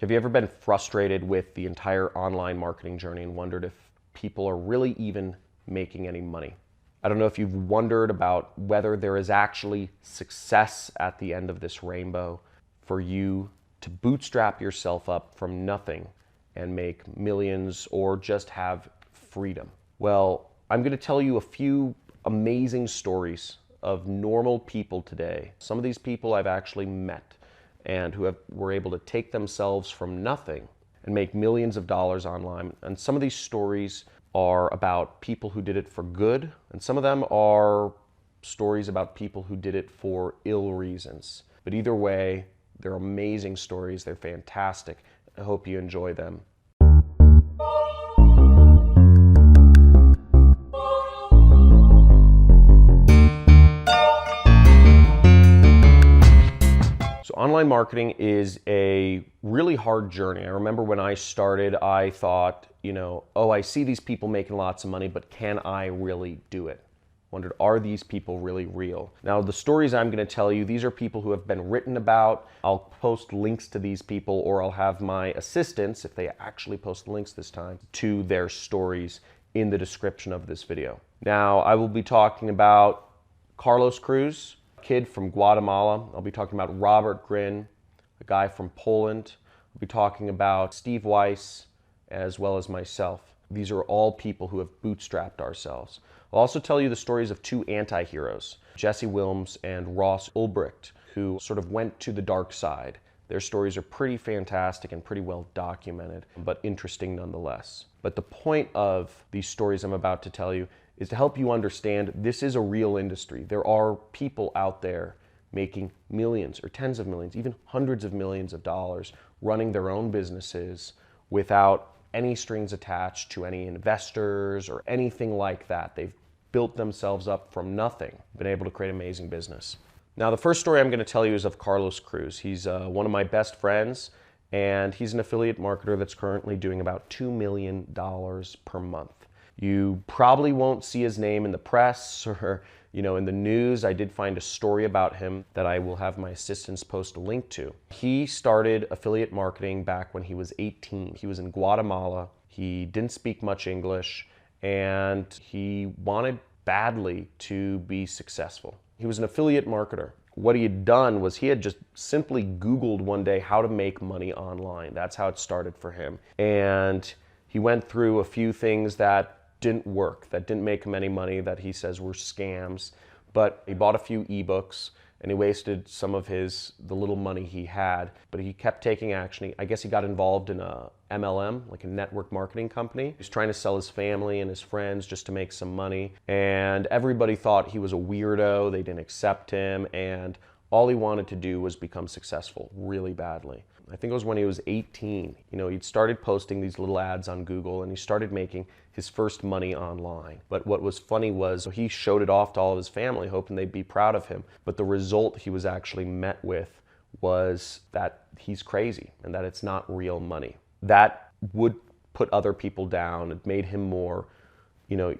Have you ever been frustrated with the entire online marketing journey and wondered if people are really even making any money? I don't know if you've wondered about whether there is actually success at the end of this rainbow for you to bootstrap yourself up from nothing and make millions or just have freedom. Well, I'm going to tell you a few amazing stories of normal people today. Some of these people I've actually met and who were able to take themselves from nothing and make millions of dollars online. And some of these stories are about people who did it for good, and some of them are stories about people who did it for ill reasons. But either way, they're amazing stories. They're fantastic. I hope you enjoy them. So online marketing is a really hard journey. I remember when I started, I thought, oh, I see these people making lots of money, but can I really do it? Wondered, are these people really real? Now, the stories I'm going to tell you, these are people who have been written about. I'll post links to these people, or I'll have my assistants, if they actually post links this time, to their stories in the description of this video. Now, I will be talking about Carlos Cruz, a kid from Guatemala. I'll be talking about Robert Grin, a guy from Poland. I'll be talking about Steve Weiss, as well as myself. These are all people who have bootstrapped ourselves. I'll also tell you the stories of two anti-heroes, Jesse Wilms and Ross Ulbricht, who sort of went to the dark side. Their stories are pretty fantastic and pretty well documented, but interesting nonetheless. But the point of these stories I'm about to tell you is to help you understand this is a real industry. There are people out there making millions or tens of millions, even hundreds of millions of dollars running their own businesses without any strings attached to any investors or anything like that. They've built themselves up from nothing, been able to create amazing business. Now, the first story I'm going to tell you is of Carlos Cruz. He's one of my best friends, and he's an affiliate marketer that's currently doing about $2 million per month. You probably won't see his name in the press or in the news. I did find a story about him that I will have my assistants post a link to. He started affiliate marketing back when he was 18. He was in Guatemala. He didn't speak much English, and he wanted badly to be successful. He was an affiliate marketer. What he had done was he had just simply Googled one day how to make money online. That's how it started for him. And he went through a few things that didn't work, that didn't make him any money, that he says were scams. But he bought a few ebooks and he wasted some of the little money he had, but he kept taking action. I guess he got involved in a MLM, like a network marketing company. He was trying to sell his family and his friends just to make some money. And everybody thought he was a weirdo. They didn't accept him. And all he wanted to do was become successful really badly. I think it was when he was 18. He'd started posting these little ads on Google and he started making his first money online. But what was funny was he showed it off to all of his family, hoping they'd be proud of him. But the result he was actually met with was that he's crazy and that it's not real money. That would put other people down. It made him more,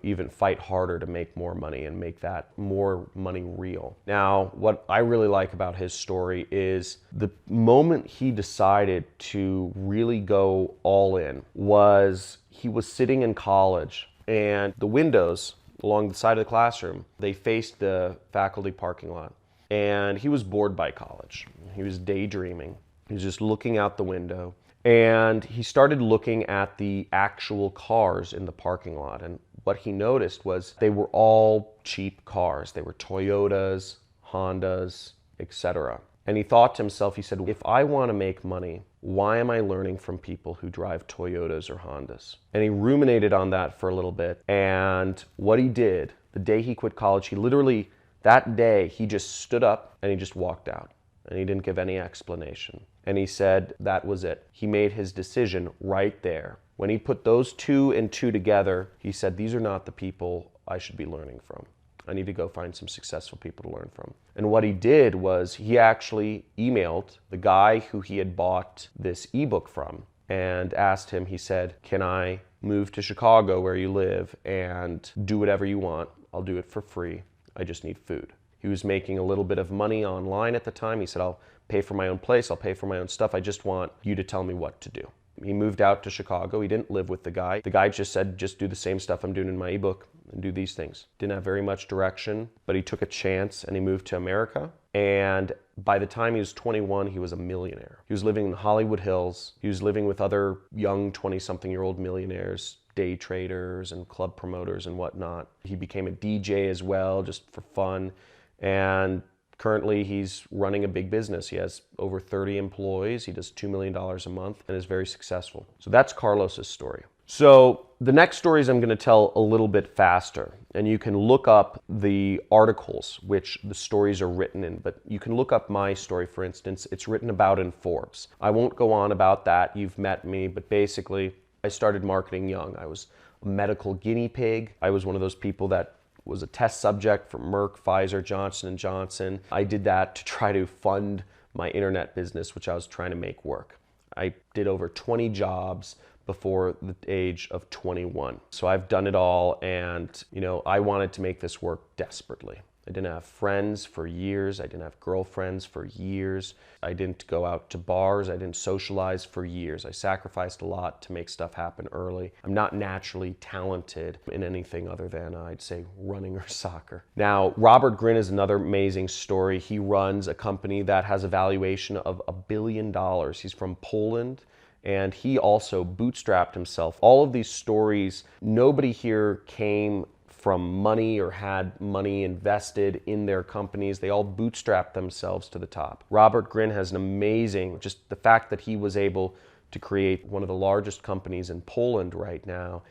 even fight harder to make more money and make that more money real. Now, what I really like about his story is the moment he decided to really go all in was he was sitting in college, and the windows along the side of the classroom, they faced the faculty parking lot. And he was bored by college. He was daydreaming. He was just looking out the window. And he started looking at the actual cars in the parking lot. And what he noticed was they were all cheap cars. They were Toyotas, Hondas, etc. And he thought to himself, he said, if I want to make money, why am I learning from people who drive Toyotas or Hondas? And he ruminated on that for a little bit. And what he did, the day he quit college, he literally, that day, he just stood up and he just walked out. And he didn't give any explanation. And he said that was it. He made his decision right there. When he put those two and two together, he said, these are not the people I should be learning from. I need to go find some successful people to learn from. And what he did was he actually emailed the guy who he had bought this ebook from and asked him, he said, can I move to Chicago where you live and do whatever you want? I'll do it for free. I just need food. He was making a little bit of money online at the time. He said, I'll pay for my own place, I'll pay for my own stuff. I just want you to tell me what to do. He moved out to Chicago. He didn't live with the guy. The guy just said, just do the same stuff I'm doing in my ebook and do these things. Didn't have very much direction, but he took a chance and he moved to America. And by the time he was 21, he was a millionaire. He was living in Hollywood Hills. He was living with other young 20-something-year-old millionaires, day traders and club promoters and whatnot. He became a DJ as well, just for fun. And currently, he's running a big business. He has over 30 employees. He does $2 million a month and is very successful. So that's Carlos's story. So the next stories I'm going to tell a little bit faster. And you can look up the articles which the stories are written in. But you can look up my story, for instance. It's written about in Forbes. I won't go on about that. You've met me. But basically, I started marketing young. I was a medical guinea pig. I was one of those people that was a test subject for Merck, Pfizer, Johnson & Johnson. I did that to try to fund my internet business, which I was trying to make work. I did over 20 jobs before the age of 21. So I've done it all, and I wanted to make this work desperately. I didn't have friends for years. I didn't have girlfriends for years. I didn't go out to bars. I didn't socialize for years. I sacrificed a lot to make stuff happen early. I'm not naturally talented in anything other than, I'd say, running or soccer. Now, Robert Grin is another amazing story. He runs a company that has a valuation of $1 billion. He's from Poland, and he also bootstrapped himself. All of these stories, nobody here came from money or had money invested in their companies. They all bootstrapped themselves to the top. Robert Grin has an amazing, just the fact that he was able to create one of the largest companies in Poland right now.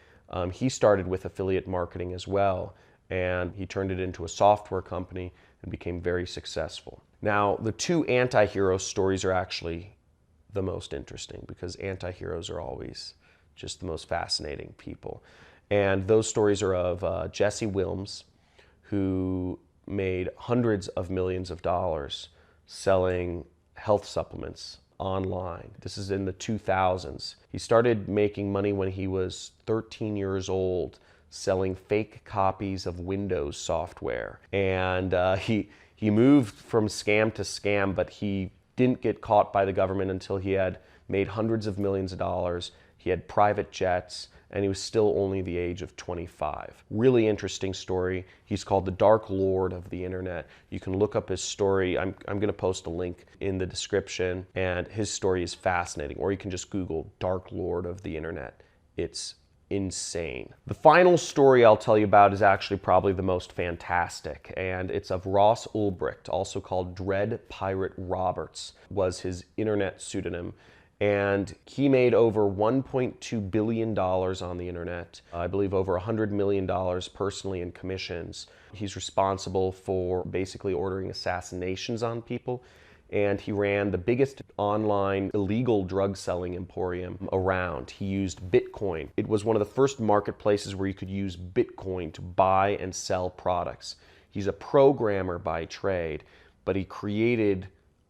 He started with affiliate marketing as well, and he turned it into a software company and became very successful. Now, the two anti-hero stories are actually the most interesting, because anti-heroes are always just the most fascinating people. And those stories are of Jesse Wilms, who made hundreds of millions of dollars selling health supplements online. This is in the 2000s. He started making money when he was 13 years old, selling fake copies of Windows software. And he moved from scam to scam, but he didn't get caught by the government until he had made hundreds of millions of dollars. He had private jets, and he was still only the age of 25. Really interesting story. He's called the Dark Lord of the internet. You can look up his story. I'm going to post a link in the description, and his story is fascinating. Or you can just Google Dark Lord of the internet. It's insane. The final story I'll tell you about is actually probably the most fantastic, and it's of Ross Ulbricht, also called Dread Pirate Roberts, was his internet pseudonym. And he made over $1.2 billion on the internet. I believe over $100 million personally in commissions. He's responsible for basically ordering assassinations on people. And he ran the biggest online illegal drug selling emporium around. He used Bitcoin. It was one of the first marketplaces where you could use Bitcoin to buy and sell products. He's a programmer by trade, but he created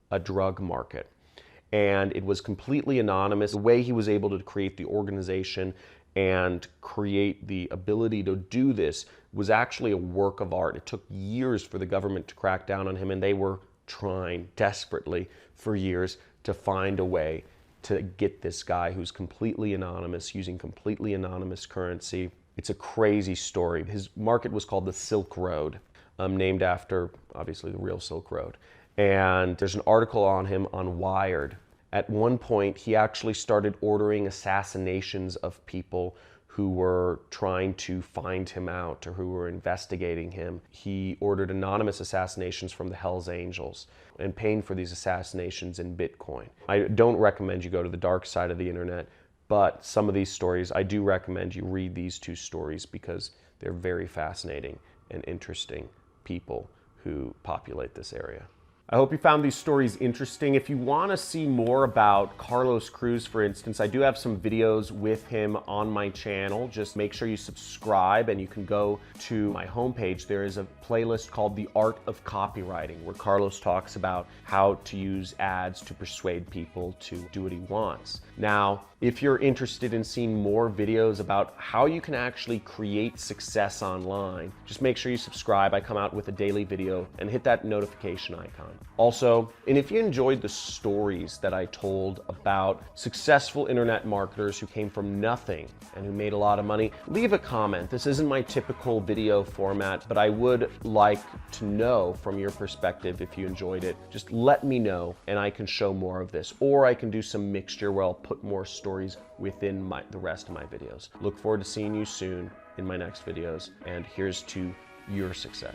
a drug market. And it was completely anonymous. The way he was able to create the organization and create the ability to do this was actually a work of art. It took years for the government to crack down on him, and they were trying desperately for years to find a way to get this guy who's completely anonymous, using completely anonymous currency. It's a crazy story. His market was called the Silk Road, named after, obviously, the real Silk Road. And there's an article on him on Wired. At one point, he actually started ordering assassinations of people who were trying to find him out or who were investigating him. He ordered anonymous assassinations from the Hells Angels and paying for these assassinations in Bitcoin. I don't recommend you go to the dark side of the internet, but some of these stories, I do recommend you read these two stories because they're very fascinating and interesting people who populate this area. I hope you found these stories interesting. If you want to see more about Carlos Cruz, for instance, I do have some videos with him on my channel. Just make sure you subscribe, and you can go to my homepage. There is a playlist called The Art of Copywriting, where Carlos talks about how to use ads to persuade people to do what he wants. Now, if you're interested in seeing more videos about how you can actually create success online, just make sure you subscribe. I come out with a daily video, and hit that notification icon. Also, and if you enjoyed the stories that I told about successful internet marketers who came from nothing and who made a lot of money, leave a comment. This isn't my typical video format, but I would like to know from your perspective if you enjoyed it. Just let me know, and I can show more of this, or I can do some mixture where I'll put more stories within the rest of my videos. Look forward to seeing you soon in my next videos, and here's to your success.